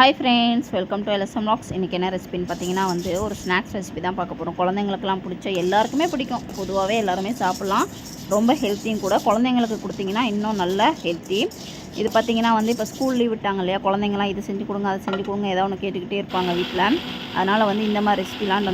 Hi friends, welcome to LSM vlogs. இன்றைக்கி என்ன ரெசிபின்னு பார்த்தீங்கன்னா ஒரு ஸ்நாக்ஸ் ரெசிபி தான் பார்க்க போகிறோம். குழந்தைங்களுக்குலாம் பிடிச்ச எல்லாருக்குமே பிடிக்கும். பொதுவாகவே எல்லாருமே சாப்பிட்லாம். ரொம்ப ஹெல்த்தியும் கூட. குழந்தைங்களுக்கு கொடுத்திங்கன்னா இன்னும் நல்ல ஹெல்த்தி. இது பார்த்திங்கன்னா இப்போ ஸ்கூல் லீவ் விட்டாங்க இல்லையா, குழந்தைங்களாம் இது செஞ்சு கொடுங்க அதை செஞ்சு கொடுங்க ஏதோ ஒன்று கேட்டுக்கிட்டே இருப்பாங்க வீட்டில். அதனால் இந்த மாதிரி ரெசிபிலாம்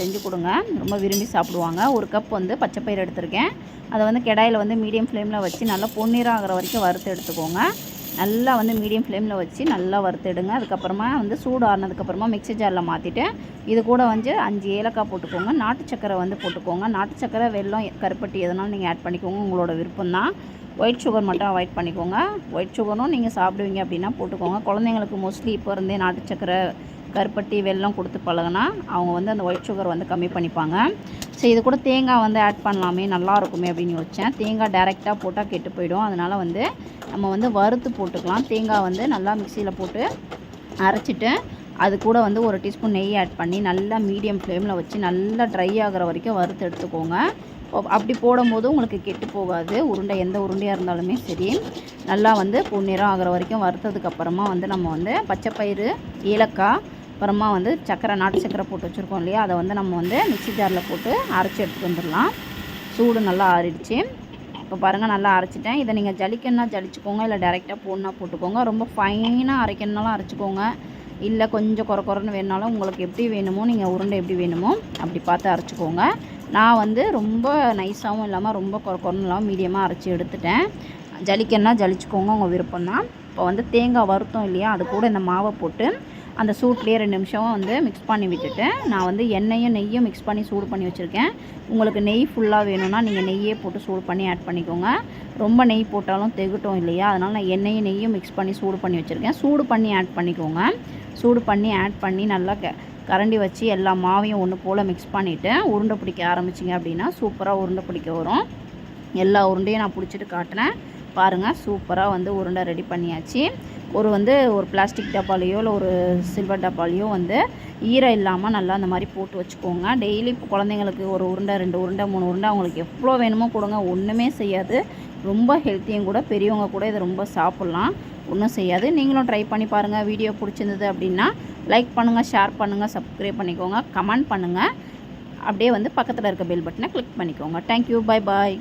செஞ்சு கொடுங்க, ரொம்ப விரும்பி சாப்பிடுவாங்க. ஒரு கப் பச்சைப்பயிறு எடுத்திருக்கேன். அதை கடாயில் மீடியம் ஃப்ளேமில் வச்சு நல்லா பொன்னிறம் ஆகிற வரைக்கும் வறுத்து எடுத்துக்கோங்க. நல்லா மீடியம் ஃப்ளேமில் வச்சு நல்லா வறுத்துடுங்க. அதுக்கப்புறமா சூடு ஆறினதுக்கப்புறமா மிக்ஸி ஜாரில் மாற்றிட்டு இது கூட 5 ஏலக்காய் போட்டுக்கோங்க. நாட்டு சக்கரை போட்டுக்கோங்க. நாட்டு சக்கரை, வெல்லம், கருப்பட்டி எதனாலும் நீங்கள் ஆட் பண்ணிக்கோங்க, உங்களோட விருப்பம்தான். ஒயிட் சுகர் மட்டும் அவாய்ட் பண்ணிக்கோங்க. ஒயிட் சுகரும் நீங்கள் சாப்பிடுவீங்க அப்படின்னா போட்டுக்கோங்க. குழந்தைங்களுக்கு மோஸ்ட்லி இப்போ இருந்தே நாட்டு சக்கரை, கருப்பட்டி, வெல்லம் கொடுத்து பழகினா அவங்க அந்த ஒயிட் சுகர் கம்மி பண்ணிப்பாங்க. ஸோ இது கூட தேங்காய் ஆட் பண்ணலாமே, நல்லா இருக்குமே அப்படின்னு யோசித்தேன். தேங்காய் டைரெக்டாக போட்டால் கெட்டு போயிடும். அதனால் நம்ம வறுத்து போட்டுக்கலாம். தேங்காய் நல்லா மிக்சியில் போட்டு அரைச்சிட்டு அது கூட ஒரு டீஸ்பூன் நெய் ஆட் பண்ணி நல்லா மீடியம் ஃப்ளேமில் வச்சு நல்லா ட்ரை ஆகிற வரைக்கும் வறுத்து எடுத்துக்கோங்க. அப்படி போடும்போது உங்களுக்கு கெட்டு போகாது. உருண்டை எந்த உருண்டையாக இருந்தாலுமே சரி, நல்லா பொன்னிறம் ஆகிற வரைக்கும் வறுத்ததுக்கப்புறமா நம்ம பச்சைப்பயிறு, ஏலக்காய், அப்புறமா சக்கரை, நாட்டு சக்கரை போட்டு வச்சுருக்கோம் இல்லையா, அதை நம்ம மிக்ஸி ஜாரில் போட்டு அரைச்சி எடுத்துகிட்டு வந்துடலாம். சூடு நல்லா ஆறிடுச்சு. இப்போ பாருங்கள், நல்லா அரைச்சிட்டேன். இதை நீங்கள் ஜலிக்கணுன்னா ஜலிச்சுக்கோங்க, இல்லை டைரெக்டாக போடணுன்னா போட்டுக்கோங்க. ரொம்ப ஃபைனாக அரைக்கணுனாலும் அரைச்சிக்கோங்க, இல்லை கொஞ்சம் குறன்னு வேணுனாலும் உங்களுக்கு எப்படி வேணுமோ, நீங்கள் உருண்டை எப்படி வேணுமோ அப்படி பார்த்து அரைச்சிக்கோங்க. நான் ரொம்ப நைஸாகவும் இல்லாமல் ரொம்ப குறன்னு இல்லாமல் மீடியமாக அரைச்சி எடுத்துட்டேன். ஜலிக்கணுன்னா ஜலிச்சுக்கோங்க, உங்கள் விருப்பம்தான். இப்போ தேங்காய் வறுத்தோம் இல்லையா, அது கூட இந்த மாவை போட்டு அந்த சூட்லேயே 2 நிமிஷம் மிக்ஸ் பண்ணி விட்டுட்டு நான் எண்ணெயும் நெய்யும் மிக்ஸ் பண்ணி சூடு பண்ணி வச்சுருக்கேன். உங்களுக்கு நெய் ஃபுல்லாக வேணும்னா நீங்கள் நெய்யே போட்டு சூடு பண்ணி ஆட் பண்ணிக்கோங்க. ரொம்ப நெய் போட்டாலும் தெகட்டும் இல்லையா, அதனால் நான் எண்ணெயும் நெய்யும் மிக்ஸ் பண்ணி சூடு பண்ணி வச்சுருக்கேன். சூடு பண்ணி ஆட் பண்ணிக்கோங்க. சூடு பண்ணி ஆட் பண்ணி நல்லா கரண்டி வச்சு எல்லா மாவையும் ஒன்று போல் மிக்ஸ் பண்ணிவிட்டு உருண்டை பிடிக்க ஆரம்பிச்சிங்க அப்படின்னா சூப்பராக உருண்டை பிடிக்க வரும். எல்லா உருண்டையும் நான் பிடிச்சிட்டு காட்டினேன் பாருங்கள். சூப்பராக உருண்டை ரெடி பண்ணியாச்சு. ஒரு பிளாஸ்டிக் டப்பாலையோ இல்லை ஒரு சில்வர் டப்பாலையோ ஈரம் இல்லாமல் நல்லா அந்த மாதிரி போட்டு வச்சுக்கோங்க. டெய்லி இப்போ குழந்தைங்களுக்கு ஒரு உருண்டை, 2 உருண்டை, 3 உருண்டை அவங்களுக்கு எவ்வளோ வேணுமோ கொடுங்க. ஒன்றுமே செய்யாது. ரொம்ப ஹெல்த்தியும் கூட. பெரியவங்க கூட இதை ரொம்ப சாப்பிட்லாம், ஒன்றும் செய்யாது. நீங்களும் ட்ரை பண்ணி பாருங்கள். வீடியோ பிடிச்சிருந்தது அப்படின்னா லைக் பண்ணுங்கள், ஷேர் பண்ணுங்கள், சப்ஸ்கிரைப் பண்ணிக்கோங்க, கமெண்ட் பண்ணுங்கள். அப்படியே பக்கத்தில் இருக்க பெல் பட்டனை கிளிக் பண்ணிக்கோங்க. Thank you, bye bye.